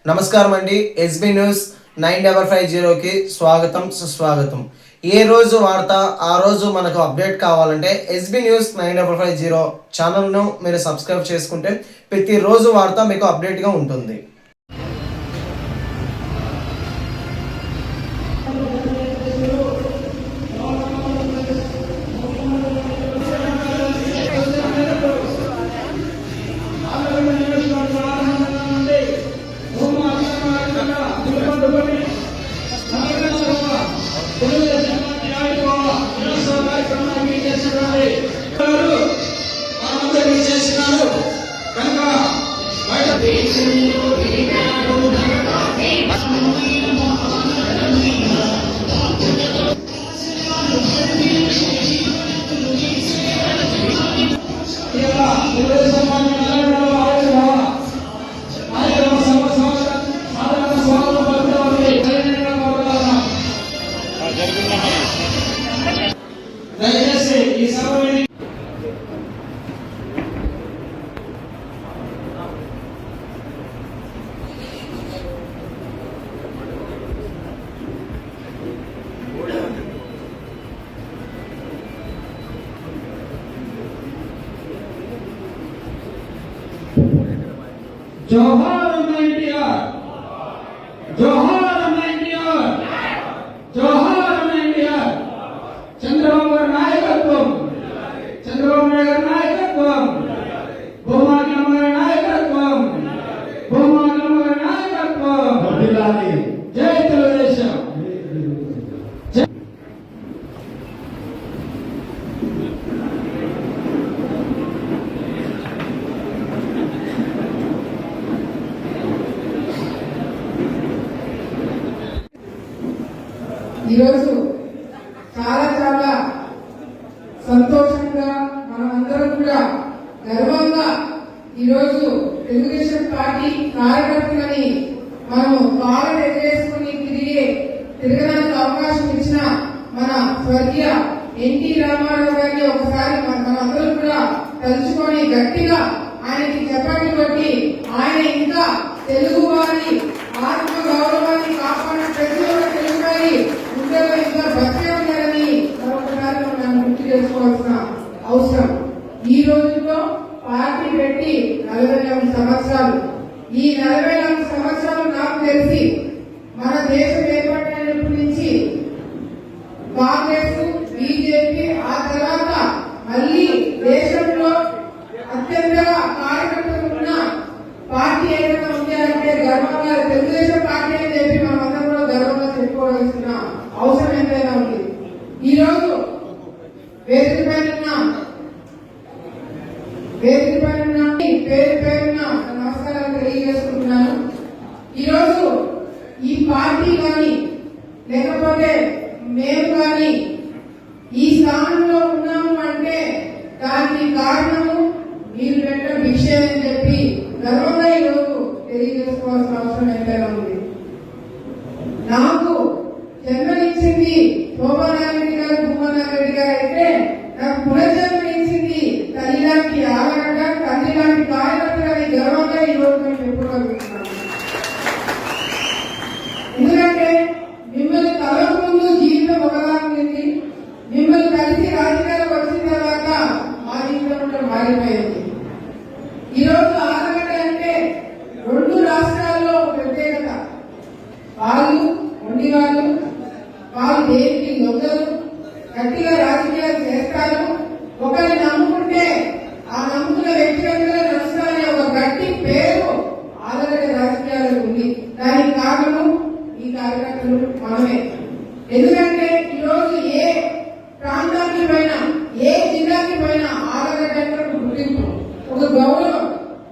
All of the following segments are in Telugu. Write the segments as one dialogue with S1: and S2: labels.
S1: నమస్కారం అండి. ఎస్బీ న్యూస్ 9550కి స్వాగతం సుస్వాగతం. ఏ రోజు వార్త ఆ రోజు మనకు అప్డేట్ కావాలంటే ఎస్బీ న్యూస్ 9550 ఛానల్ను మీరు సబ్స్క్రైబ్ చేసుకుంటే ప్రతిరోజు వార్త మీకు అప్డేట్గా ఉంటుంది.
S2: जोहार एनटीआर, जोहार एनटीआर, जोहार एनटीआर. चंद्रबाबु नायकत्वम, चंद्रबाबु नायकत्वम, भूमाग्रम नायकत्वम, भूमाग्रम नायकत्वम. जय తెలుగుదేశం. ఈరోజు చాలా చాలా సంతోషంగా మనమందరం కూడా గర్వంగా ఈరోజు తెలుగుదేశం పార్టీ కార్యకర్తలని మనం కాలం ఎగరేసుకుని తిరగడానికి అవకాశం ఇచ్చిన మన స్వర్గీయ ఎన్టీ రామారావు గారిని ఒకసారి మనందరం కూడా తలుచుకొని గట్టిగా ఆయనకి చెప్పండి కొట్టి ఆయన ఇంకా తెలుగు వారి ఆత్మ గౌరవాన్ని కాపాడిన ప్రతి ఒక్క తెలుగు వారి గుండెలో ఇంకా బతికే ఉన్నారని మరొకసారి మనం గుర్తు చేసుకోవాల్సిన అవసరం. ఈ రోజుల్లో పార్టీ పెట్టి 44 సంవత్సరాలు. ఈ 44 సంవత్సరాలు నాకు తెలిసి మన దేశం ఏర్పడినప్పటి నుంచి కాంగ్రెస్, బీజేపీ, ఆ తర్వాత మళ్ళీ దేశంలో అత్యంత కార్యకర్తలు ఉన్న పార్టీ ఏదైనా ఉంది అంటే గర్వంగా తెలుగుదేశం పార్టీ అని చెప్పి మనమందరం కూడా గర్వంగా చెప్పుకోవాల్సిన అవసరం ఎంతైనా ఉంది. ఈ రోజు వేదిక పైన పేరు పేరున నమస్కారాలు తెలియజేసుకుంటున్నాను. ఈరోజు ఈ పార్టీ కానీ లేకపోతే మేము కానీ ఈ స్థానంలో ఉన్నాము అంటే దానికి కారణము మీరు పెట్టిన భిక్ష అని చెప్పి గర్వంగా ఈరోజు తెలియజేసుకోవాల్సిన అవసరం ఎంతైనా ఉంది. నాకు జన్మనిచ్చింది శోభానారెడ్డి గారు, భూమానారెడ్డి గారు అయితే నాకు పునర్జన్మనిచ్చింది తల్లి లాంటి ఆవరణ, తండ్రి లాంటి కార్యకర్తలని గర్వంగా ఈరోజు నేను చెప్పుకోగలుగుతున్నాను. ఎందుకంటే మిమ్మల్ని తలకు ముందు జీవితం ఒకలా ఉంది, మిమ్మల్ని కలిసి రాజకీయాలకు వచ్చిన తర్వాత మా జీవితం మారిపోయింది. ఈరోజు ఆలగడ్డ అంటే 2 రాష్ట్రాల్లో ప్రత్యేకత. వాళ్ళు ఉండేవాళ్ళు, వాళ్ళు దేనికి లొంగరు, గట్టిగా రాజకీయాలు చేస్తారు. ఒకరిని నమ్ముకుంటే ఆ నమ్ముకున్న వ్యక్తిగతంగా నడుస్తారనే ఒక గట్టి పేరు ఆలగడ్డ రాజకీయాలకు ఉంది. దానికి కారణము ఈ కార్యకర్తలు మనమే. ఎందుకంటే ఈరోజు ఏ ప్రాంతానికి పోయినా, ఏ జిల్లాకి పోయినా ఆలగడ్డ గుర్తింపు, ఒక గౌరవం.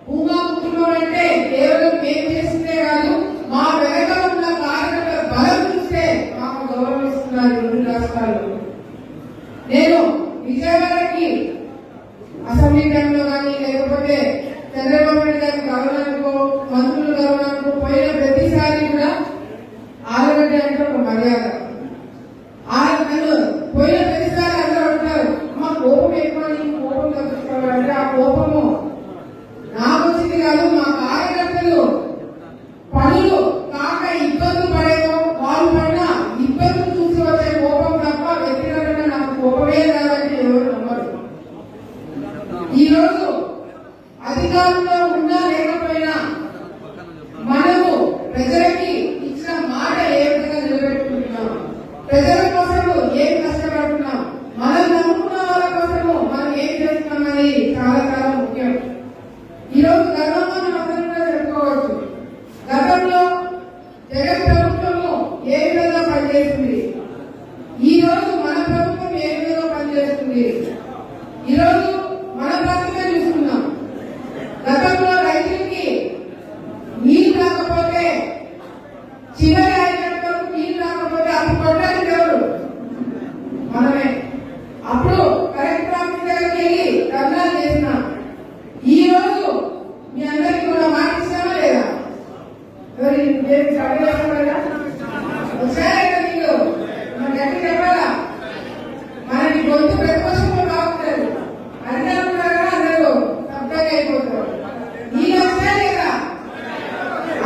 S2: భూమా కుటుంబం అంటే కేవలం మేము చేస్తుందే కాదు, మా వెనక ఉన్న కార్యకర్తల బలం చూస్తే మాకు గౌరవం ఇస్తున్నారు 2 రాష్ట్రాలు. నేను విజయవాడకి అసెంబ్లీ టైంలో కానీ లేకపోతే చంద్రబాబు నాయుడు గారి గవర్నర్కో మంత్రులు గవర్నర్కో పోయిన ప్రతిసారి కూడా ఆలగడ్డ అంటే ఒక మర్యాద. పోయిన ప్రతిసారి అందరూ అంటారు, మా కోపం ఎక్కువ, కోపం తగ్గించుకోవాలంటే ఆ కోపము నాకు వచ్చింది కాదు, మా కార్యకర్తలు పనులు పనిచేస్తుంది. ఈ రోజు మన ప్రభుత్వం ఏ విధంగా పనిచేస్తుంది. ఈ రోజు మన ప్రభుత్వమే చూస్తున్నాం. గతంలో రైతులకి నీళ్లు రాకపోతే, చివరి ఆయనకు నీళ్లు రాకపోతే అప్పుడు కొట్టడానికి ఎవరు? మనమే. అప్పుడు కలెక్టర్ ఆఫీస్ దగ్గరికి వెళ్ళి ధర్నాలు చేసినాం. ఈ రోజు మీ అందరికీ కూడా మాట ఇస్తామా లేదా? వచ్చారా మీరు? మన గట్టి చెప్పాలా? మనకి గొంతు ప్రతిపక్షంలో బాగుంటారు. అందరూ అందరూ శబ్దంగా అయిపోతారు. ఈ వచ్చా లేదా?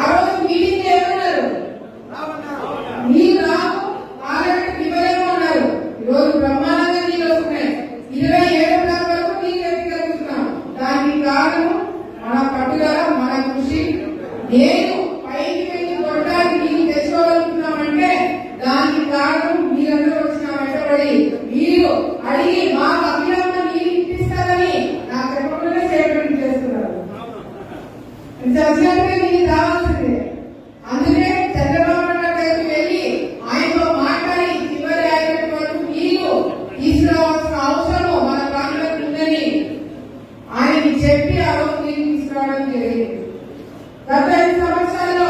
S2: ఆ రోజు మీటింగ్ ఏమన్నారు? నీళ్ళు రావు, ఆల్రెడీ ఇవ్వలేమో ఉన్నారు. ఈరోజు బ్రహ్మాండంగా నీళ్ళు వస్తున్నాయి. 27 వరకు నీళ్ళు ఎత్తిగలుగుతున్నాం. దానికి కారణం మన పట్టుదల, మన కృషి. నేను పైకి వెళ్ళి కొట్టడానికి నీళ్ళు తెచ్చుకోగలుగుతున్నామంటే దానికి కారణం మీరందరూ వచ్చిన వెంటబడి మీరు అడిగి మాకు అభినందన నీళ్ళు ఇప్పిస్తారని నాకు చెప్పకుండా స్టేట్మెంట్ చేస్తున్నారు. వచ్చినట్టుగా నీళ్ళు రావాల్సిందే. అందుకే చంద్రబాబు నాయుడు దగ్గరికి వెళ్ళి ఆయనతో మాట్లాడి చివరి ఆయన వరకు నీళ్లు తీసుకురావాల్సిన అవసరం మన ప్రాంతానికి ఉందని ఆయనకి చెప్పి ఆ రోజు నీళ్లు తీసుకురావడం జరిగింది. గత 5 సంవత్సరాల్లో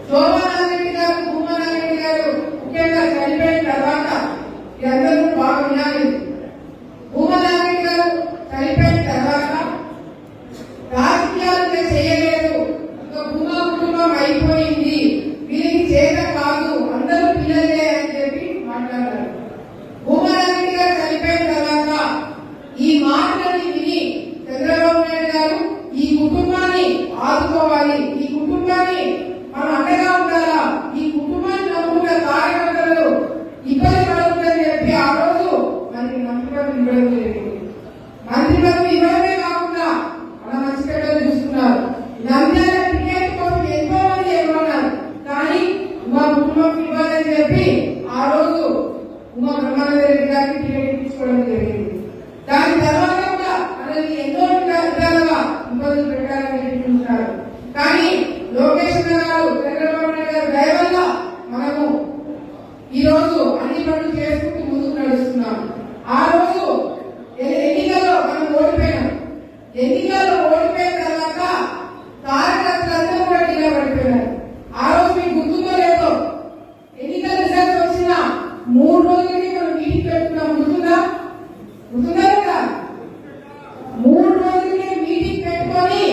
S2: శోభానారెడ్డి గారు, భూమానారెడ్డి గారు ముఖ్యంగా చనిపోయిన తర్వాత అందరూ బాగా వినాలి. భూమానారెడ్డి గారు చనిపోయిన తర్వాత రాజకీయాలు చేయలేదు, ఇంకా భూమా కుటుంబం అయిపోయింది, వీరికి చేత కాదు, అందరూ పిల్లలే అని చెప్పి మాట్లాడారు. భూమానారెడ్డి గారు చనిపోయిన తర్వాత ఈ మాటలని విని చంద్రబాబు నాయుడు గారు ఈ కుటుంబాన్ని ఆదుకోవాలి, ఈ కుటుంబాన్ని మనం అండగా ఉండాలా, ఈ కుటుంబాన్ని నమ్ముకున్న కార్యకర్తలు ఇబ్బంది పడకూడదని చెప్పి ఆ రోజు మనకి మంత్రిపదవి ఇవ్వడం జరిగింది. మంత్రిపదవి ఇవ్వడమే కాకుండా మన మంచి పెద్దలు చూస్తున్నారు. నంద్యాల టికెట్ కోసం ఎంతో మంది ఎదురున్నారు, కానీ మా కుటుంబం ఇవ్వాలని చెప్పి ఆ రోజు ఉమా బ్రహ్మానందరెడ్డి గారికి టికెట్ ఇప్పించుకోవడం జరిగింది. దాని తర్వాత కూడా మనల్ని ఎన్నో విధాలుగా ఇబ్బందులు పెట్టాలని చూస్తున్నారు. కానీ లోకేష్ గారు, చంద్రబాబు నాయుడు గారు దయ వల్ల మనము ఈ రోజు అన్ని పనులు చేసుకుంటూ ముందుకు నడుస్తున్నాం. ఆ రోజు ఎన్నికల్లో మనం ఓడిపోయినాం. ఎన్నికల్లో ఓడిపోయిన తర్వాత కార్యకర్తలందరూ కూడా ఢీలా పడిపోయినారు. ఆ రోజు మీకు గుర్తుందో లేదో, ఎన్నికల రిజల్ట్ వచ్చిన 3 రోజులకి మనం మీటింగ్ పెట్టుకున్నాం. గుర్తుందా లేదా? 3 రోజులకి మీటింగ్ పెట్టుకొని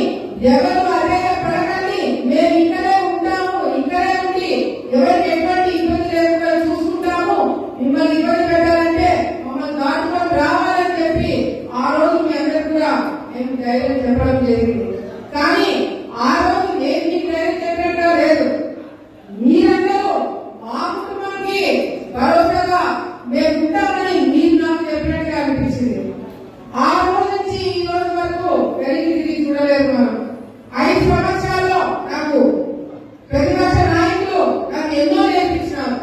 S2: ఎవరు అదే పడకండి, మేము ఇక్కడే ఉంటాము, ఇక్కడే ఉండి ఎవరికి ఎటువంటి ఇబ్బంది లేకుండా చూసుకుంటాము, మిమ్మల్ని ఇబ్బంది పెట్టాలంటే మమ్మల్ని దాటుకొని రావాలని చెప్పి ఆ రోజు మీ అందరూ కూడా మేము ధైర్యం చెప్పడం జరిగింది. కానీ ఆ రోజు నేను మీకు ధైర్యం చెప్పినట్టు లేదు. మీరందరూ మా కుటుంబానికి భరోసాగా మేము ఉంటామని మీరు నాకు చెప్పినట్టుగా అనిపించింది. ఆ రోజు నుంచి ఈ రోజు వరకు వెలికి తిరిగి చూడలేదు. మనం 5 సంవత్సరాల్లో నాకు ప్రతిపక్ష నాయకులు నాకు ఎన్నో నేర్పించినారు.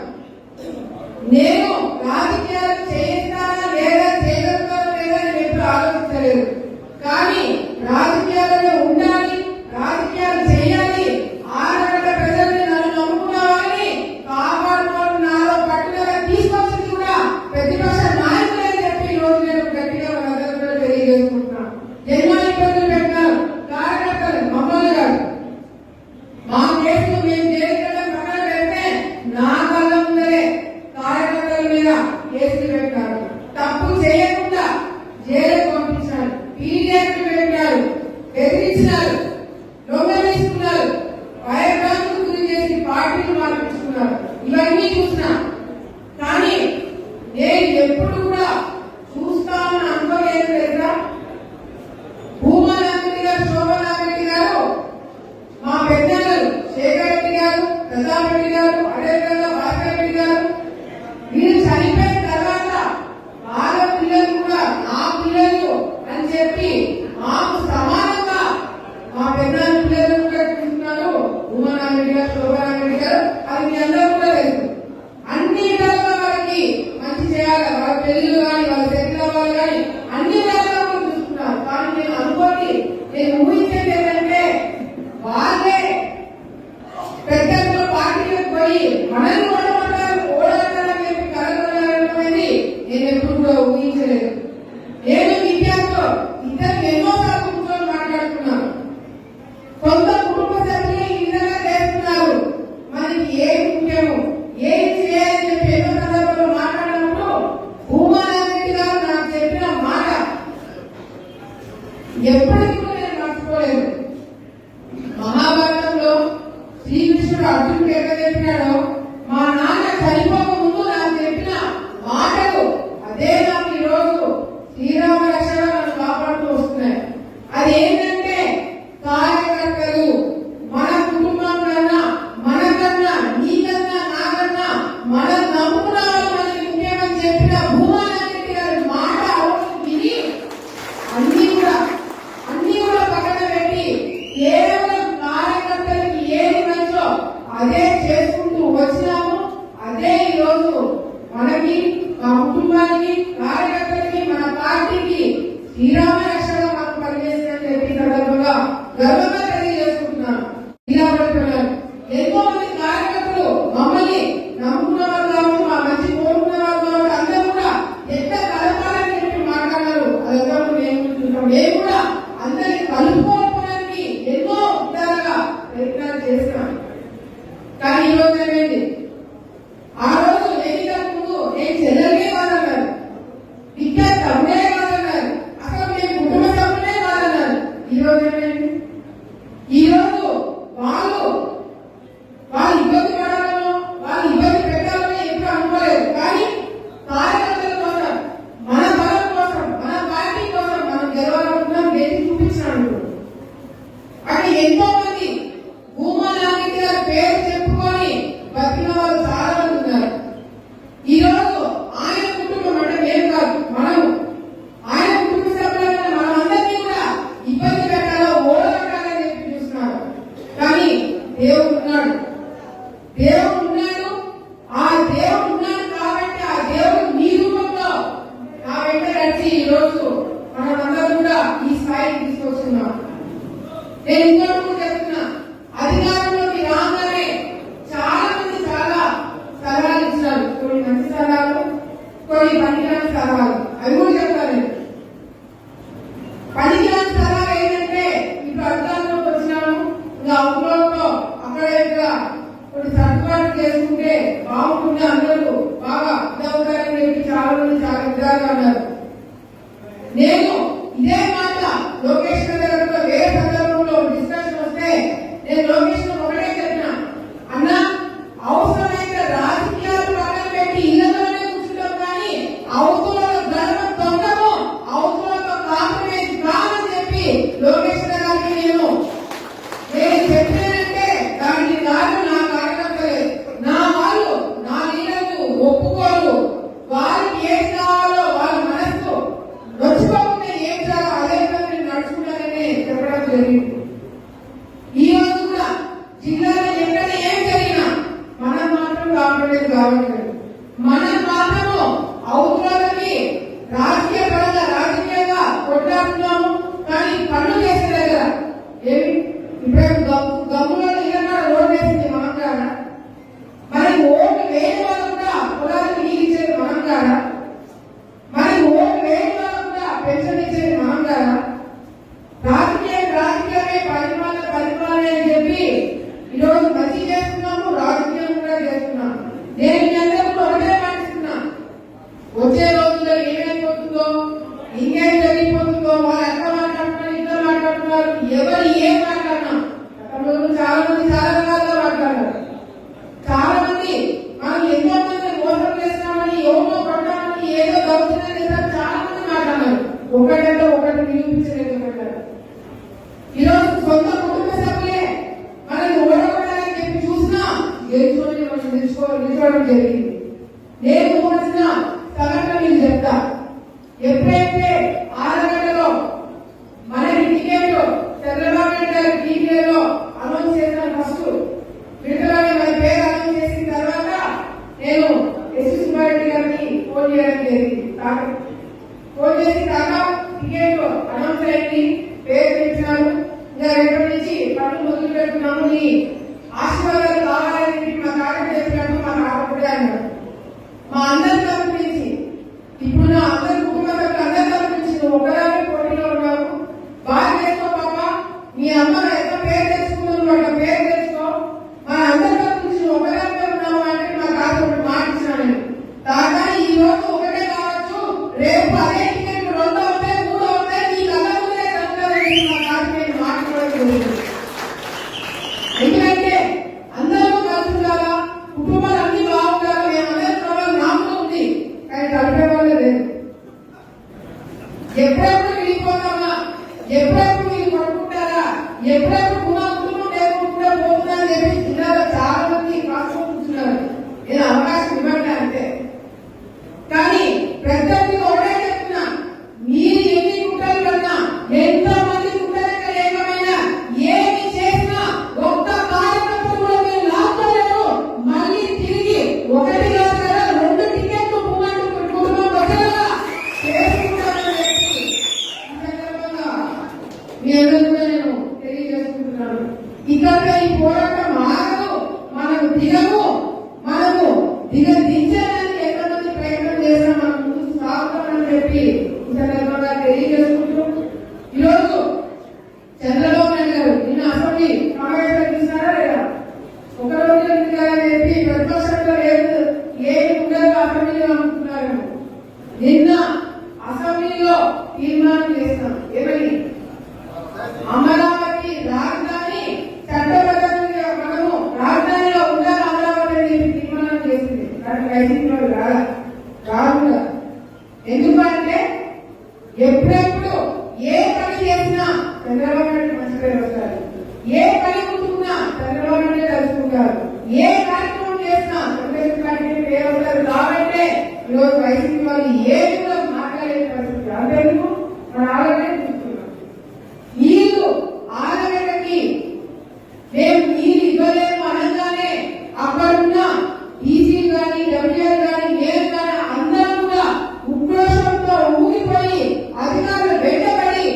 S2: నేను రాజకీయాలు చేస్తానా లేదా, చేయగలుగుతానా లేదా అని ఎప్పుడు ఆలోచించలేదు. కానీ రాజకీయాలలో ఉండాలి, రాజకీయాలు చేయాలి, ఆరగడ్డ ప్రజల్ని నన్ను నమ్ముకున్న వారిని కాపాడుకోవడం నాలో పట్టుదల తీసుకొచ్చింది కూడా ప్రతిపక్ష నాయకులు అని చెప్పి ఈ రోజు నేను గట్టిగా వాళ్ళందరూ కూడా తెలియజేసుకుంటున్నాను. ఎన్నో ఇబ్బందులు పెట్టినారు కార్యకర్తలు, మమ్మల్ని గారు మా కేసులు మేము చేసిన పక్కన పెడితే నా కళ్ళ ముందరే కార్యకర్తల మీద కేసులు పెట్టారు. తప్పు చేయకుండా జైలు పంపించారు, పీడియాట్లు పెట్టారు, బెదిరించినారు, దొంగలిస్తున్నారు, భయభ్రాంతులకు గురి చేసి పార్టీలు మార్పించుకున్నారు. ఇవన్నీ చూసినా కానీ నేను ఎప్పుడు కూడా చూస్తామని అనుకోలేదు. తెలుసా, భూమానారెడ్డి గారు, శోభానారెడ్డి గారు, మా పెద్దలు శేఖర్ రెడ్డి గారు, ప్రతాప్ రెడ్డి గారు, అదేవిధంగా భాస్కర్ రెడ్డి గారు, వీరు చనిపోయిన తర్వాత వాళ్ళ పిల్లలు కూడా నా పిల్లలు అని చెప్పి మాకు సమానంగా మా పెద్దల పిల్లలు కూడా చూస్తున్నారు. భూమానారెడ్డి గారు, శోభానారెడ్డి గారు, అది మీ అందరూ కూడా లేదు. అన్ని విధాలుగా వారికి మంచి చేయాలి, వాళ్ళ పెళ్లిళ్ళు కానీ వాళ్ళ సెటిల్ అవ్వాలి కానీ అన్ని విధాలుగా చూస్తున్నారు. కానీ నేను అనుకోని నేను ఊహించేది ఏంటంటే వాళ్ళే పెద్దలు పార్టీ మేము ఏం చేయాలని చెప్పి ఎన్నో సందర్భాల్లో మాట్లాడినప్పుడు భూమానాథ్ రెడ్డి గారు నాకు చెప్పిన మాట ఎప్పటికీ కూడా నేను మర్చిపోలేదు. మహాభారతంలో శ్రీకృష్ణుడు అర్జునుడు ఎక్కడ చెప్పినాడో మా నాన్న చనిపోక ముందు నాకు చెప్పిన మాటలు అదే నాకు ఈరోజు శ్రీరామ రక్షణ నన్ను కాపాడుతూ వస్తున్నాయి. అది ఏంటంటే కార్యకర్తలు మన కుటుంబం కన్నా మనకన్నా నీకన్నా నాకన్నా మనం నమ్ముకున్న వాళ్ళు మనకి ముఖ్యమని చెప్పిన భూమానాథ్ రెడ్డి గారి మాట విని అన్ని కూడా పక్కన పెట్టి కేవలం కార్యకర్తలకి ఏది మంచో అదే చేసుకుంటూ వచ్చినాము. అదే ఈరోజు మనకి మా కుటుంబానికి కార్యకర్తలకి మన పార్టీకి శ్రీరామ రక్షణగా మనం పనిచేస్తుందని చెప్పి సందర్భంగా గర్వంగా తెలియజేసుకుంటున్నాను. ఎంతో మంది కార్యకర్తలు మమ్మల్ని నమ్ముకున్న వాళ్ళు కావచ్చు, మా మంచి కోరుకున్న వాళ్ళు కావచ్చు, అందరూ కూడా ఎంత కలపాలని చెప్పి మాట్లాడారు. అదంతా మేము కూడా అందరినీ కలుపుకోవడానికి ఎన్నో విధాలుగా ప్రయత్నాలు చేస్తున్నాం. కానీ ఈ రోజు ఏమైంది? ఆ రోజు ఎన్నికల ముందు నేను చెల్లెలే కాదన్నారు, విద్యా తమ్ముడే కాదన్నారు, అసలు మేము కుటుంబ సభ్యులే కాదన్నారు. ఈ రోజు ఏమైంది? ఈ రోజు వాళ్ళు ఇబ్బంది పడాలనో వాళ్ళు ఇబ్బంది పెట్టాలనో ఎప్పుడు అనుకోలేదు. కానీ కార్యకర్తల కోసం, మన బలం కోసం, మన పార్టీ కోసం మనం గెలవాలనుకున్నాం, గెలిచి చూపించినాడు. అక్కడ ఎంతో మంది భూమానాథ్ రెడ్డి గారి పేరు చెప్పుకొని బతికిన వాళ్ళు చాలా మంది ఉన్నారు. ఈ రోజు ఆయన కుటుంబం అంటే మేము కాదు, మనము ఆయన కుటుంబ సభ్యులైన మనం అందరినీ కూడా ఇబ్బంది పెట్టాలో ఓడగట్టాలని చెప్పి చూస్తున్నారు. కానీ దేవుడు ఉన్నాడు. ఆ దేవుడు ఉన్నాడు కాబట్టి ఆ దేవుడు నీ రూపంలో నా వెంట నడిచి ఈ రోజు మనమందరం కూడా ఈ స్థాయికి తీసుకొస్తున్నాం. నేను ఇంకోటి కూడా చెప్తున్నా, అధికారంలోకి రాగానే చాలా మంది చాలా సలహాలు ఇచ్చినారు. కొన్ని మంచి సలహాలు, కొన్ని పనికిరాని సలహాలు. అవి కూడా చెప్తాను. పనికిరాని సలహాలు ఏంటంటే ఇప్పుడు అధికారంలోకి వచ్చినాము, ఇంకా అవుట్లో అక్కడ ఇక్కడ కొన్ని సర్దుబాటు చేసుకుంటే బాగుంటుంది, అందరూ బాగా ఇదవుతారని చెప్పి చాలా మంది చాలా విధాలుగా అన్నారు. నేను ఇదే మాట లోకేష్ గారితో వేరే సందర్భంలో డిస్కషన్ వస్తే నేను లోకేష్ ఒకటే చెప్పినా, అన్నా అవసరమైతే రాజకీయాలు పక్కన పెట్టి ఇళ్లలోనే కూర్చుంటాం, కానీ అవసరంలో ధర్మం తొందరము, అవసరంలో కాంప్రమైజ్ కాదని చెప్పి లోకేష్ గారికి నేను చెప్పానంటే దానికి కారణం నా కార్యకర్తలే. నా వాళ్ళు, నా లీడర్లు ఒప్పుకోరు. వారికి ఏం కావాలో వాళ్ళ మనస్సు నొచ్చుకోకుండా ఏం చేయాలో అదే విధంగా నడుచుకుంటారని చెప్పడం జరిగింది. ఈ రోజు కూడా జిల్లాలో ఎక్కడ ఏం జరిగినా మనం మాత్రం కాంప్రమైజ్ కావట్లేదు. మనం మాత్రము అవసరాలకి రాజకీయ పరంగా రాజకీయంగా కొట్లాడుతున్నాము, కానీ పనులు చేసే దగ్గర ఏమి ఇప్పుడు గమ్ములో ఇళ్ళ రోడ్డు వేసింది మనం కాదా? మరి ఓటు వేయని వాళ్ళు కూడా పొలాలకు నీళ్ళు ఇచ్చేది మనం కాదా? మరి ఓటు వేయని వాళ్ళు కూడా పెన్షన్ ఇచ్చేది మనం కాదా? రాజకీయమే పరిపాలన అని చెప్పి ఈరోజు మంచి చేస్తున్నాము, రాజకీయం కూడా చేస్తున్నాము. నేను మీ అందరూ ఒకటే పాటిస్తున్నా, వచ్చే రోజుల్లో ఏమైపోతుందో, ఇంకేం జరిగిపోతుందో, వాళ్ళు ఎట్లా మాట్లాడుతున్నారు, ఇట్లా మాట్లాడుతున్నారు, ఎవరు ఏం మాట్లాడినా చాలా మంది చాలా రకాలుగా మాట్లాడారు. చాలా మంది మనం ఎన్నో మంది మోసం చేస్తున్నామని, ఎవరో పడ్డామని, ఏదో దౌర్జన్యం చేస్తామని చాలా మంది మాట్లాడారు. ఒకటంటే ఒకటి నిరూపించలేకపోయారు. ఈరోజు సొంత కుటుంబ సభ్యులే మనల్ని ఓడగొట్టాలని చెప్పి చూసినా గెలుచుకొని మనం నిలుచుకోవడం జరిగింది. నేను ఊహించిన సంఘటన మీకు చెప్తా. ఎప్పుడైతే 6 గంటలో మన టికెట్ చంద్రబాబు నాయుడు గారి టీవీలో అనౌన్స్ చేసిన ఫస్ట్ విడుదలనే మన పేరు అనౌన్స్ చేసిన తర్వాత నేను ఎస్ సుబ్బారెడ్డి గారిని ఫోన్ చేయడం జరిగింది. ఫోన్ చేసి కాగా టికెట్ అనౌన్స్ అయింది, పేరు తెచ్చినారు, ఇంకా రేపటి నుంచి పనులు మొదలు పెడుతున్నాము, నీ ఆశీర్వాదాలు కావాలని మా కాక చెప్పినట్టు మా కాకపోతే అన్నారు. మా అందరి తరపు నుంచి ఇప్పుడు నా అందరి కుటుంబ సభ్యులు అందరి తరపు నుంచి నువ్వు ఒకదాని పోటీలో ఉన్నావు, బాగా చేసుకో పాప, మీ అమ్మ ఎంత పేరు తెచ్చుకున్నావు, అట్లా పేరు తెచ్చుకో, మన అందరి తరపు నుంచి నువ్వు ఒకదాని ఉన్నావు మనము దించడానికి ఎంతమంది ప్రయత్నం చేసినా మనం ముందుకు సాగుతామని చెప్పి ఈ సందర్భంగా తెలియజేసుకుంటూ ఈరోజు చంద్రబాబు నాయుడు గారు నిన్న అసెంబ్లీ సమావేశాలు చూసారా లేదా? ఒక రోజు అని చెప్పి ప్రతిపక్షంలో ఏమి ఉండదు అసెంబ్లీలో అనుకుంటున్నారు. నిన్న అసెంబ్లీలో తీర్మానం చేస్తాం ఏమని అమరావతి రాజధాని చట్టబద్ధంగా మనము రాజధానిలో ఉండాలి అమరావతి అని తీర్మానం చేసింది. దానికి వైసీపీ కాదు. ఎందుకంటే ఎప్పుడెప్పుడు ఏ పని చేసినా చంద్రబాబు నాయుడు మంచి పేరు వస్తారు. ఏ పని ఉంటున్నా చంద్రబాబు నాయుడు తెలుసుకుంటారు. ఏ కార్యక్రమం చేసినా చంద్రబాబు నాయుడు పేరు వస్తారు. కాబట్టి ఈరోజు వైసీపీ వాళ్ళు ఏ మాట్లాడే పరిస్థితి అంతేందుకు మన ఆలోచన చూస్తున్నాం. నీళ్లు ఆరగడకి మేము నీళ్ళు ఇవ్వలేము అనగానే అక్కడున్న ఈసీ కానీ డబ్ల్యూఆర్ కానీ నేను కానీ అందరూ కూడా ఉక్రోషంతో ఊగిపోయి అధికారులు వెంటబడి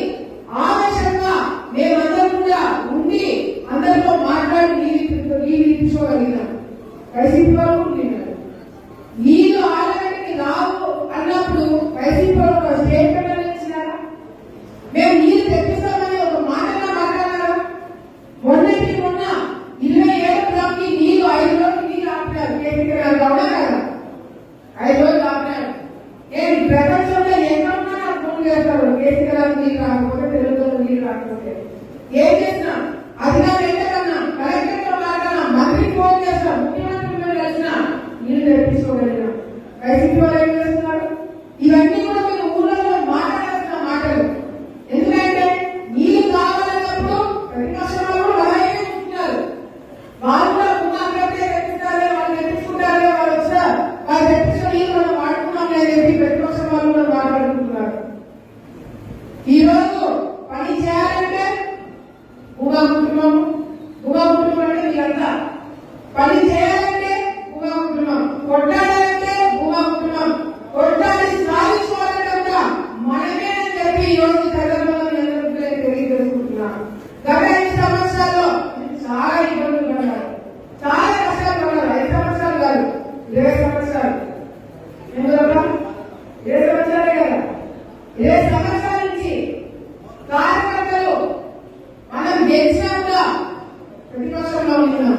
S2: ఆవేశంగా మేమందరం కూడా ఉండి అందరితో మాట్లాడి నీళ్ళు ఇప్పించుకోగలిగినాం. వైసీపీ వాళ్ళు ఉంటున్నారు. నీళ్లు ఆరగడకి రావు అన్నప్పుడు వైసీపీ వాళ్ళు స్టేట్మెంట్ అనేది ఇచ్చినారా? మేము నీళ్లు తెప్పిస్తామని ఒక మాటగా మాట్లాడారా? మొన్నటికి మొన్న 27 గ్రాములకి నీళ్లు 5 రోజులు నీళ్లు ఆపినారు. కేసీఆర్ అవునా కదా? 5 రోజులు ఆపినారు. నేను ప్రపంచంలో ఎక్కడున్నా నాకు ఫోన్ చేస్తాడు. కేసీఆర్ నీళ్ళు రాకపోతే తెలుగులో నీళ్ళు రాకపోతే ఏం చేసినా అధికారులు ఎంతకన్నా కలెక్టర్తో మాట్లాడినా మంత్రికి ఫోన్ చేస్తాం ముఖ్యమంత్రి కలిసిన నీళ్లు తెప్పించుకోగలిగినా. వైసీపీ వాళ్ళు ఏం చేస్తున్నారు? ఇవన్నీ కూడా మీరు ఊళ్ళో మాట్లాడాల్సిన మాటలు. ఎందుకంటే నీళ్లు కావాలన్నప్పుడు ప్రతిపక్షం వాళ్ళు అలాగే ఉంటున్నారు. వాళ్ళు కూడా ఉన్న అక్కడే తెప్పిస్తారే, వాళ్ళు తెప్పించుకుంటారే, వాళ్ళు వచ్చారు వాళ్ళు తెప్పించిన నీళ్ళు మనం వాడుకున్నాం అని చెప్పి ప్రతిపక్షం వాళ్ళు కూడా మాట్లాడుకుంటున్నారు. ఈ రోజు పని చేయాలంటే భూమా కుటుంబం అంటే మీరంతా పని చేయాలంటే భూమా కుటుంబం, కొట్టాలంటే భూమా కుటుంబం, కొట్టాలి సాధించుకోవాలంటే కూడా మనమే అని చెప్పి ఈ రోజు సందర్భంగా తెలియజేసుకుంటున్నాం. గత 5 సంవత్సరాల్లో చాలా ఇబ్బందులు పడ్డారు, చాలా కష్టాలు పడ్డారు. 5 సంవత్సరాలు కాదు 20 సంవత్సరాలు. ఎందుకంటే 20 సంవత్సరాలే కదా. 20 సంవత్సరాల నుంచి కార్యకర్తలు మనం గెలిచినా కూడా ప్రతిపక్షంలో ఉన్నాం.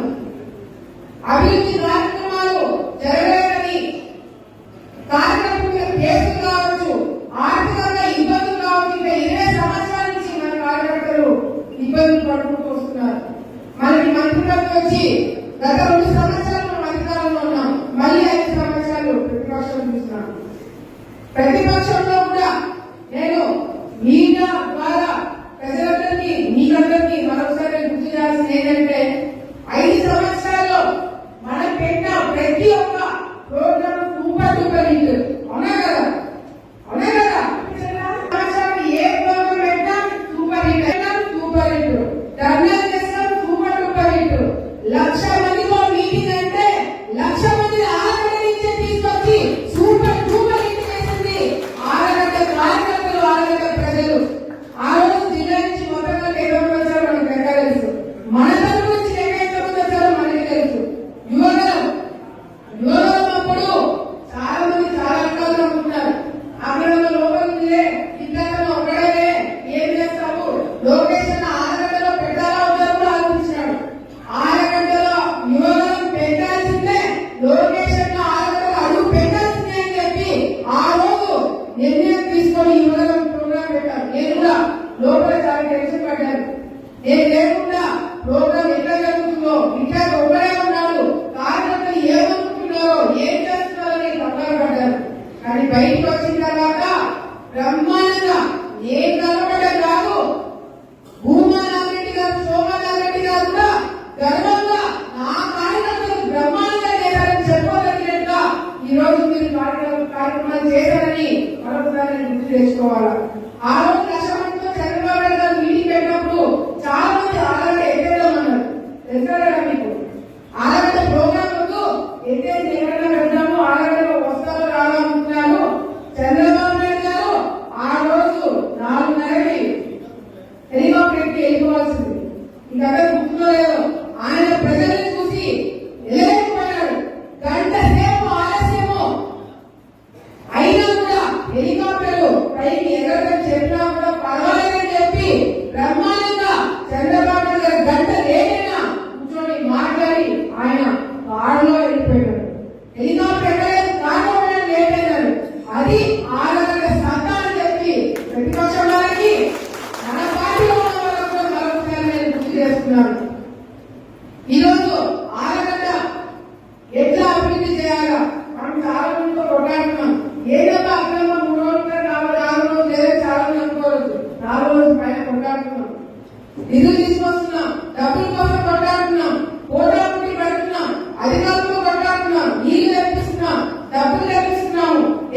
S2: అభివృద్ధి కార్యక్రమాలు జరగలేదని కార్యకర్తల కేసులు కావచ్చు, ఆర్థికంగా ఇబ్బందులు కావచ్చు, ఇంకా 20 సంవత్సరాల నుంచి మన కార్యకర్తలు ఇబ్బందులు పడుకుంటూ వస్తున్నారు. మనకి మంత్రులకు వచ్చి గత 2 సంవత్సరాలు మనం అధికారంలో ఉన్నాం, మళ్ళీ 5 సంవత్సరాలు ప్రతిపక్షం చూస్తున్నాం. ప్రతిపక్షంలో కూడా నేను మీడియా ద్వారా ప్రజలందరికీ మీకందరికీ మరొకసారి గుర్తు చేయాల్సింది ఏంటంటే 5 సంవత్సరాల్లో మనం పెట్టిన ప్రతి ఒక్క ప్రోగ్రామ్ సూపర్ డూపర్ హిట్. అవునా కదా? అవునా కదా? ఏ ప్రోగ్రామ్ పెట్టినా సూపర్ హిట్, సూపర్ హిట్. ధర్నా చేస్తాం సూపర్ డూపర్ హిట్. 1,00,000 మందితో మీటింగ్ అంటే 1,00,000 మందిని ఆరగడ్డ తీసుకొచ్చి సూపర్ డూపర్ హిట్ చేసింది ఆరగడ్డ కార్యకర్తలు, ఆరగడ్డ ప్రజలు. ఆ రోజు జిల్లా నుంచి మొత్తంగా ఎవరు వచ్చారో మనకు ఎక్కడ తెలుసు. మన తరపు నుంచి ఎంతమంది వచ్చారో మనకి తెలుసు. యువగలం అప్పుడు చాలా మంది చాలా రకాలుగా ఉంటున్నారు. అక్కడ లోపలికి ఇద్దరు ఒకడే ఏం చేస్తావు లొకేషన్ ఆరగడ్డలో పెట్టాలా వద్దా ఆలోచించాడు. ఆరగడ్డలో యువగలం పెట్టాల్సిందే, లొకేషన్ లో ఆరగడ్డలో అడుగు పెట్టాల్సిందే అని చెప్పి ఆ రోజు నిర్ణయం తీసుకొని యువగలం ప్రోగ్రాం పెట్టారు. నేను కూడా లోపల చాలా టెన్షన్ పడ్డాను. నేను లేకుండా ప్రోగ్రాం ఎట్లా జరుగుతుందో, ఇట్లా ఒకడే ఉన్నాడు, కార్యకర్తలు ఏమనుకుంటున్నారో, ఏం చేస్తున్నారో నేను కంగారు పడ్డాను. కానీ బయటకు వచ్చిన తర్వాత బ్రహ్మాండంగా ఏం కనపడడం కాదు, భూమా నాగరెడ్డి గారు, సోమా నాగరెడ్డి గారు కూడా గర్వంగా నా కార్యకర్తలు బ్రహ్మాండంగా చేశారని చెప్పుకోగలిగినట్టుగా ఈ రోజు మీరు కార్యక్రమాలు చేశారని మరొకసారి గుర్తు తెచ్చుకోవాలా. ఆ రోజు కష్టపడితో చంద్రబాబు నాయుడు గారు మీటింగ్ పెట్టినప్పుడు చాలా మంది ఆరగడ్డ ఎత్తేద్దామన్నారు. తెలుసా మీకు? ఆరగడ్డ ప్రోగ్రామ్ ముందు ఎత్తేసి ఎక్కడైనా పెడతాము, ఆరగడ్డలో వస్తారో రావాలనుకున్నాను. చంద్రబాబు నాయుడు గారు ఆ రోజు 4:30కి హెలికాప్టర్కి వెళ్ళిపోవాల్సింది. ఇంకా గుర్తులో లేదు. ఆయన ప్రజల్ని చూసి వెళ్ళలేకపోయాడు. గంట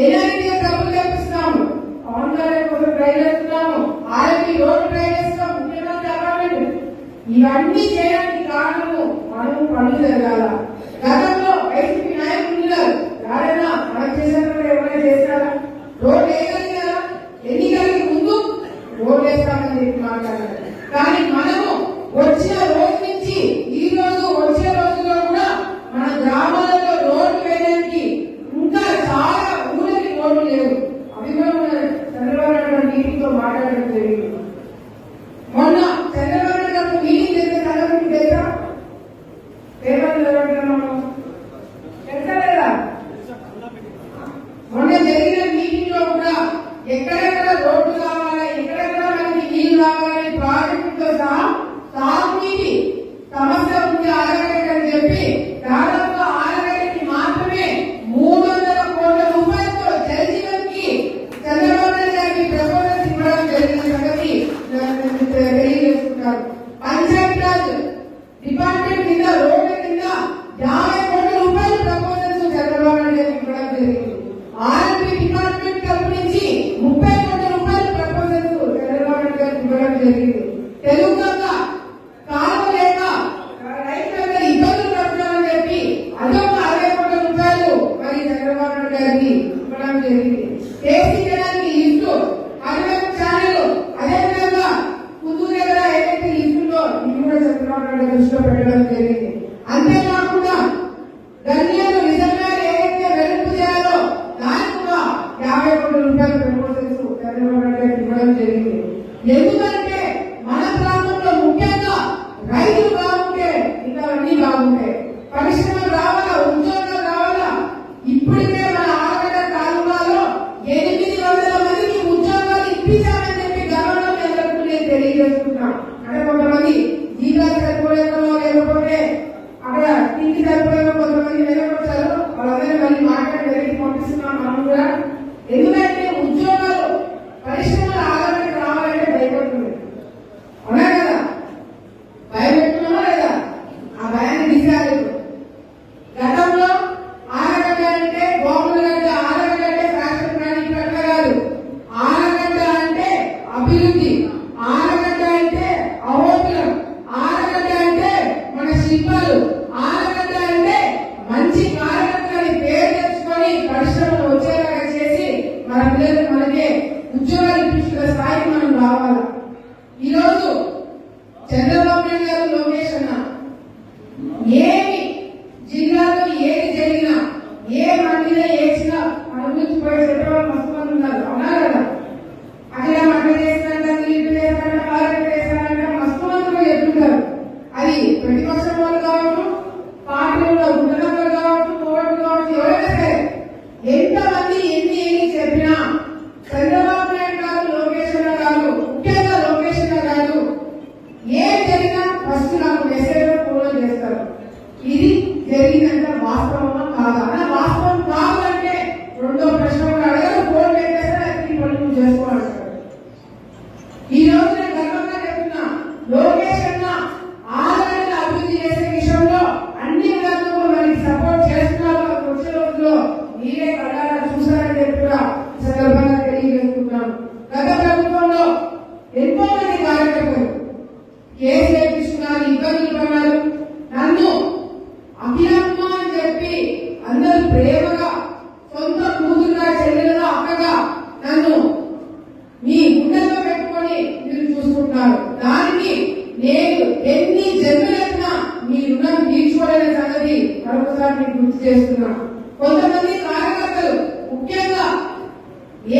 S2: ఎన్ఐటీ డబ్బులు తెప్పిస్తున్నాము, పవన్ కళ్యాణ్ కోసం ట్రై చేస్తున్నాము, ఆర్ఎంపీ రోడ్డు ట్రై చేస్తున్నాం, ముఖ్యమంత్రి అపార్ట్మెంట్. ఇవన్నీ చేయడానికి కారణము మనం పనులు జరగాల. గతంలో వైసీపీ నాయకులు ఉన్నారు, ఎవరైనా మనం చేసినప్పుడు ఎవరైనా చేస్తారా? రోడ్డు వేయగలిగారా? ఎన్నికలకి ముందు రోడ్డు వేస్తామని చెప్పి మాట్లాడారు. కానీ మనము వచ్చిన రోజు నుంచి ఈ రోజు వచ్చే రోజుల్లో కూడా మన గ్రామాలలో రోడ్డు వేయడానికి ఇంకా చాలా ఊరికి రోడ్డు లేవు. అవి కూడా మన చంద్రబాబు నాయుడు మీటింగ్ లో మాట్లాడడం జరిగింది. మొన్న చంద్రబాబు నాయుడు గారు మీటింగ్ చేసే సందర్భం తెలుసా? పేపర్లు చదవడం తెలుసా? మొన్న జరిగిన మీటింగ్ లో కూడా ఎక్కడెక్కడ రోడ్లు కావాలి, ఎక్కడెక్కడ మనకి నీళ్లు కావాలి, ప్రాజెక్టుతో సహా తాగునీటి సమస్య ఉంది ఆరగడ్డకి అని చెప్పి దాదాపు ఆరగడ్డకి మాత్రమే 300 కోట్ల రూపాయలతో జల్ జీవన్ కి చంద్రబాబు నాయుడు గారికి ప్రపోజల్స్ ఇవ్వడం జరిగిన సంగతి తెలియజేస్తున్నారు. పంచాయతీరాజ్ డిపార్ట్మెంట్ కింద రోడ్ల కింద 50 కోట్ల రూపాయల ప్రపోజల్స్ చంద్రబాబు నాయుడు గారికి ఇవ్వడం జరిగింది. ఆర్ఎంపీ డిపార్ట్మెంట్ తరపు నుంచి 30 కోట్ల రూపాయల ప్రపోజల్స్ చంద్రబాబు నాయుడు గారికి ఇవ్వడం జరిగింది. తెలుగుగంగ కాలువ లేక రైతులందరూ ఇబ్బందులు పడుతున్నారని చెప్పి అదొక 60 కోట్ల రూపాయలు మరి చంద్రబాబు నాయుడు గారికి ఇవ్వడం జరిగింది. కేసీ జనానికి లిఫ్ట్, అరవై ఛానల్, అదేవిధంగా కుదూరు దగ్గర ఏదైతే లిఫ్టులో ఇవి కూడా చంద్రబాబు నాయుడు దృష్టిలో పెట్టడం జరిగింది. అంతేకాకుండా గన్యాలు రిజర్వాయర్ ఏదైతే వెలుపు చేయాలో దానికి కూడా 50 కోట్ల రూపాయల ప్రపోజల్స్ చంద్రబాబు నాయుడు గారికి ఇవ్వడం జరిగింది. ఎందుకంటే మన ప్రాంతంలో ముఖ్యంగా రైతులు బాగుంటే ఇంకా అన్ని బాగుంటాయి. పరిశ్రమలు రావాలా, ఉద్యోగాలు రావాలా. ఇప్పటికే మన ఆరగడ్డ తాలూకాలో 800 మందికి ఉద్యోగాలు ఇప్పించామని చెప్పి గవర్నర్ అందరికీ నేను తెలియజేస్తున్నాను. అంటే కొంతమంది జీతాలు సరిపోలేకనో లేకపోతే అక్కడ తిండి సరిపోలేక కొంతమంది వెళ్ళకొచ్చారు, వాళ్ళందరూ మళ్ళీ మాట్లాడి వెనక్కి పంపిస్తున్నాం మనం కూడా. ఎందుకంటే ఉద్యోగాలు పరిశ్రమలు ఆరగడ్డకి రావాలంటే భయపడుతుంది, అవునా కదా? భయపెడుతున్నామా లేదా? ఆ భయాన్ని తీసేయాలి. గతంలో ఆరగడ్డ అంటే గోకులగడ్డ, ఆరగడ్డ అంటే ఫ్యాషన్ ప్రాణి కట్ట కాదు. ఆరగడ్డ అంటే అభివృద్ధి, ఆరగడ్డ అంటే అహోబిలం, ఆరగడ్డ అంటే మన శిల్పాలు, ఆరగడ్డ అంటే మంచి కార్యకర్తలని పేరు తెచ్చుకొని పరిశ్రమలు వచ్చేలాగా చేసి మన పిల్లలకు మనకే ఉద్యోగాలు ఇప్పించుకునే స్థాయికి మనం రావాలి. ఈరోజు చంద్రబాబు నాయుడు గారు, లోకేష్ అన్న ఏమి జిల్లాలో ఏది జరిగినా, ఏ మందిలో ఏచినా మన గురించి పోయి చెప్పేవాళ్ళు మస్తు మంది ఉన్నారు, అవునా కదా? అక్కడ మట్ట చేస్తారంట, నీళ్లు చేస్తారంట, పాలన చేస్తారంట, మస్తు మంది పోయి చెప్తుంటారు. అది ప్రతిపక్షం వాళ్ళు కావచ్చు, పార్టీలో ఉన్నతలు కావచ్చు, కోర్టు కావచ్చు, ఎవరైనా సరే ఎంతమంది ఎన్ని చెప్పినా చంద్రబాబు నాయుడు గారు, లోకేష్ అన్న గారు, ముఖ్యంగా లోకేష్ అన్న గారు ఏం జరిగినా ఫస్ట్ నాకు మెసేజ్ ఫోన్ చేస్తారు. ఇది జరిగిందంట వాస్తవమా కాదా? వాస్తవం కాదు అంటే రెండో ప్రశ్న కూడా అడగదు, ఫోన్ పెట్టేస్తే అది పనులు చేసుకోవాలంటారు. ఈ రోజు నేను గర్వంగా చెప్తున్నా, లోకేష్ అన్న ఆరగడ్డ అభివృద్ధి చేసే విషయంలో అన్ని విధాలుగా మనకి సపోర్ట్ చేస్తున్నారు. వచ్చే రోజుల్లో మీరే కళ్ళారా చూసారని చెప్పి కూడా సందర్భంగా తెలియజేస్తున్నాను. గత ప్రభుత్వంలో ఎంతో మంది కార్యకర్తలు కేసు వేయించుకున్నారు, ఇబ్బందులు పడ్డారు. నన్ను అభినమ్మ అని చెప్పి అందరూ ప్రేమగా సొంత కూతురుగా, చెల్లెలుగా, అక్కగా నన్ను మీ గుండెల్లో పెట్టుకొని మీరు చూసుకుంటున్నారు. దానికి నేను ఎన్ని జన్మలెత్తినా మీ రుణం తీర్చుకోలేని సంగతి మరొకసారి మీకు గుర్తు చేస్తున్నా. కొంతమంది కార్యకర్తలు ముఖ్యంగా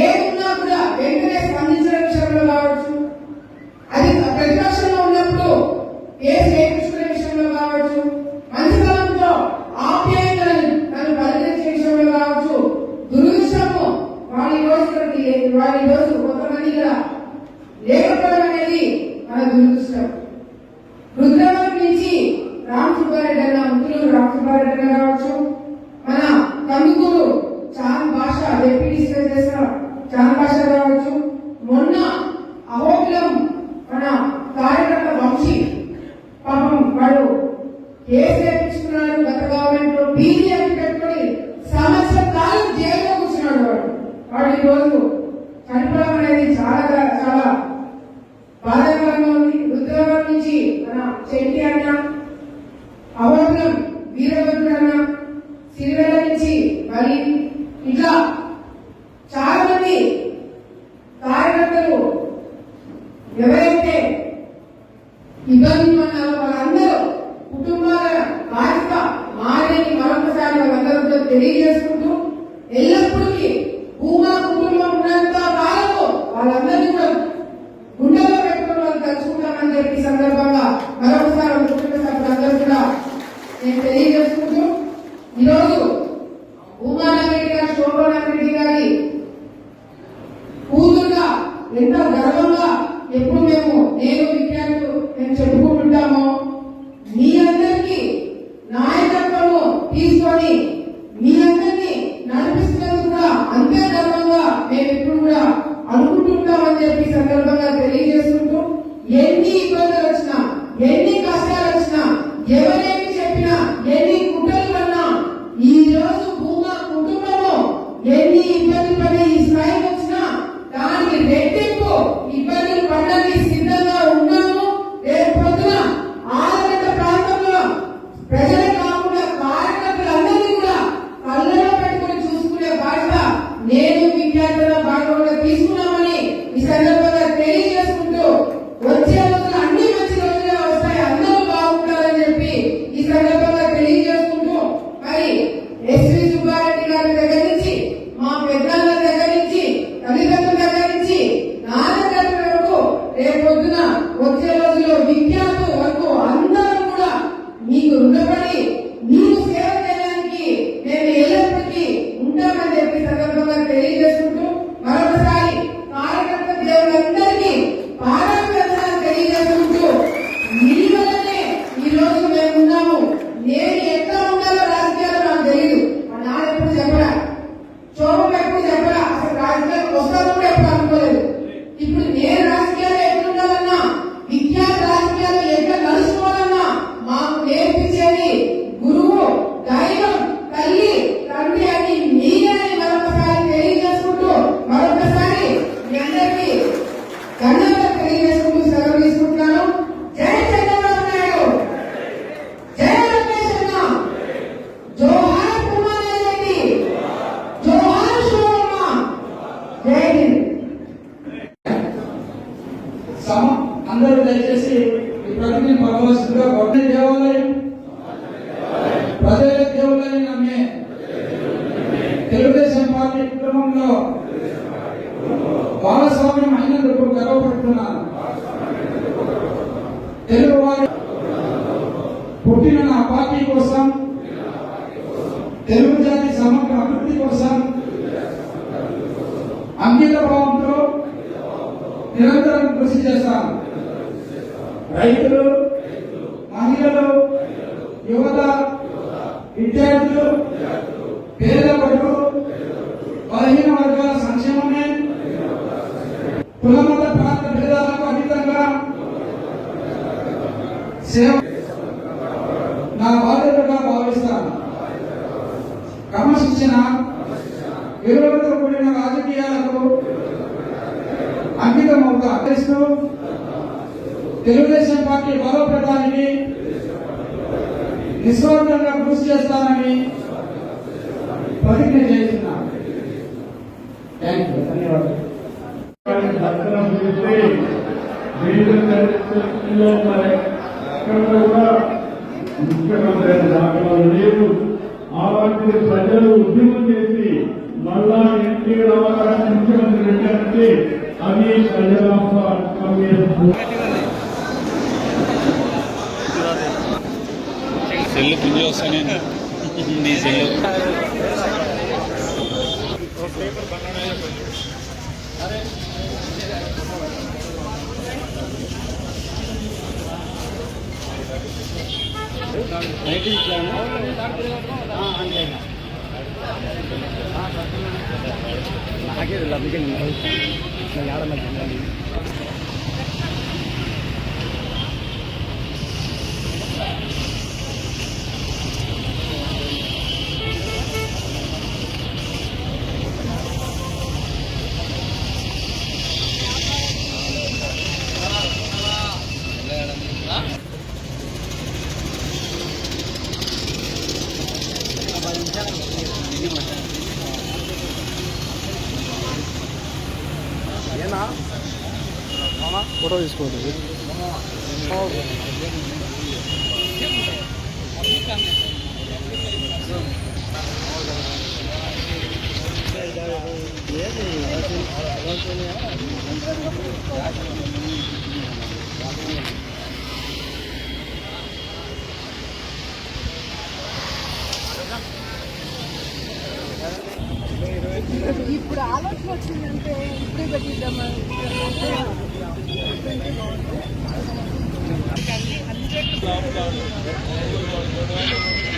S2: ఏదున్నా కూడా వెంటనే స్పందించడం విషయంలో కావచ్చు, అది ప్రతిపక్షంలో ఉన్నప్పుడు కేసు వేయించుకునే విషయంలో కావచ్చు, మంచితనంతో ఆప్యాయతలను నన్ను పరిగణించే విషయంలో కావచ్చు, దురదృష్టము వారి రోజు కొంతమంది కూడా లేకపోవడం అనేది మన దురదృష్టం. రుద్రవరం నుంచి రామ్ సుబ్బారెడ్డి అన్న, ముత్తులూరు రామ్ సుబ్బారెడ్డి అన్న కావచ్చు, మన కందుకూరు చాన్ భాష డిప్యూటీ స్పీకర్ చేసిన చాన్ భాష కావచ్చు, మొన్న అహోబిలం మన కార్యకర్త వంశీ పాపం వాడు కేసు వేయించుకున్నాడు. గత గవర్నమెంట్ లో బీజేపీ పెట్టుకొని సంవత్సరం కాలం జైల్లో కూర్చున్నాడు. వాడు వాడు ఈరోజు చనిపోవడం అనేది చాలా చాలా బాధాకరంగా ఉంది. రుద్రవరం నుంచి మన చెట్టి అన్న, అవరం వీరభద్రుడు అన్న, సిరివెల్ల నుంచి మరి ఇట్లా చాలా మంది కార్యకర్తలు ఎవరైతే ఇబ్బంది పడ్డారో వాళ్ళందరూ కుటుంబాల బాధ్యత మారని మరొకసారి వాళ్ళందరూ కూడా తెలియజేసుకుంటూ ఎల్లప్పుడూ భూమా కుటుంబం ఉన్నంత కాలము వాళ్ళందరినీ కూడా గుండెలో పెట్టుకుని వాళ్ళు తలుచుకుంటామని చెప్పి సందర్భంగా మరొకసారి వాళ్ళ కుటుంబ సభ్యులందరూ కూడా నేను తెలియజేసుకుంటూ ఈరోజు భూమారెడ్డి గారు శోభనారెడ్డి గారి కూతురుగా ఎంతో గర్వంగా ఎప్పుడు నేను విద్యార్థులు మేము చెప్పుకుంటుంటామో మీ అందరికీ నాయకత్వము తీసుకొని మీ అందరినీ నడిపిస్తున్నందుకు కూడా అంతే గర్వంగా మేము ఇప్పుడు కూడా అనుకుంటుంటామని చెప్పి సందర్భంగా తెలియజేసుకుంటూ ఎన్ని ఇబ్బందులు వచ్చినా ఎన్ని కష్టాలు వచ్చినా ఎవరేమి చెప్పినా ఎన్ని కుట్రలు పడినా ఈ రోజు భూమా కుటుంబము ఎన్ని ఇబ్బంది పడి ఈ స్థాయికి వచ్చినా దానికి రెట్టింపు ఇబ్బందులు పడడానికి సిద్ధంగా ఉన్నాము. రేపు పొద్దున ఆలగడ్డ ప్రాంతంలో ప్రజలే కాకుండా కార్యకర్తలందరినీ కూడా కళ్ళలో పెట్టుకుని చూసుకునే బాధ్యత నేను విద్యార్థుల భాగంగా తీసుకున్నామని ఈ సందర్భంగా తెలియజేసుకుంటూ వచ్చే రోజులు అన్ని మంచి రోజులే వస్తాయి, అందరూ బాగుంటారని చెప్పి ఈ సందర్భంగా తెలియజేసుకుంటూ మరి ఎస్వి సుబ్బారెడ్డి గారి దగ్గర నుంచి మా పెద్దల దగ్గర నుంచి తల్లిదండ్రుల దగ్గర నుంచి నాన్నగారి వరకు రేపు పొద్దున వచ్చే రోజుల్లో విద్యార్థుల వరకు అందరూ కూడా మీకు రుణపడి మీకు సేవ చేయడానికి మేము ఎల్లప్పటికీ ఉంటామని చెప్పి సందర్భంగా తెలియజేసుకుంటూ మరొకసారి కార్యకర్త దేవులందరికీ పాదాభివందనాలు తెలియజేసుకుంటూ మీ వల్లనే ఈ రోజు మేము ఉన్నాము. నేను ఎట్లా ఉండాలో రాజకీయాలు నాకు తెలియదు, మా నాన్న ఎప్పుడు చెప్పరా, శోభం ఎప్పుడు చెప్పరా, అసలు రాజకీయాలకు వస్తాను కూడా ఎప్పుడు అనుకోలేదు. ఇప్పుడు నేను రాజకీయాలు ఎట్లుండాలన్నా విద్యార్థి రాజకీయాలు ఎట్లా కలుసుకోవాలన్నా మాకు నేర్పించేది గురువు, దైవం, తల్లి, తండ్రి అని మీరే మరొకసారి తెలియజేసుకుంటూ మరొకసారి మీ అందరికీ ధన్యవాదాలు తెలియజేసుకుంటూ సెలవు తీసుకుంటున్నాను. జై చంద్రబాబు నాయుడు, జై లోకేష్ అన్న, జోహార్ కుమారెడ్డి, జోహార్ శోభమ్మ, జై హింద్.
S3: అందరూ దయచేసి ఈ ప్రతిని పరమశుద్ధిగా గొడ్డ దేవాలయం ప్రజల దేవులని నమ్మే తెలుగుదేశం పార్టీ కుటుంబంలో భాగస్వామ్యం అయినందుకు గర్వపడుతున్నాను. తెలుగువారి పుట్టిన నా పార్టీ కోసం, తెలుగు జాతి సమగ్ర అభివృద్ధి కోసం అంకిత భావంతో నిరంతరం కృషి చేస్తాను. రైతులు, మహిళలు, యువత, విద్యార్థులు, పేద పడులు, బలహీన వర్గాల సంక్షేమమే కులమత ప్రాంత భేదాలకు అతీతంగా సేవ నా బాధ్యతగా భావిస్తాను. క్రమశిక్షణ, విలువలతో కూడిన రాజకీయాలకు అంకితమవుతా చేస్తూ తెలుగుదేశం పార్టీ బలోపేతానికి నిస్వార్థంగా కృషి చేస్తానని ప్రతిజ్ఞ చేస్తున్నాను. థ్యాంక్ యూ, ధన్యవాదాలు.
S4: ముఖ్యమంత్రి దాఖలాలు లేవు. అలాంటి ప్రజలు ఉద్యమం చేసి మళ్ళా ఎన్టీ రామారావు ముఖ్యమంత్రి పెట్టారంటే అది ప్రజల
S5: సెల్లు పుంజు వస్తానే నీ సెల్లు
S1: ఫోటో తీసుకోండి.
S6: ఇప్పుడు ఆలోచన వచ్చిందంటే ఇప్పుడే పెట్టిద్దామా
S5: Stop.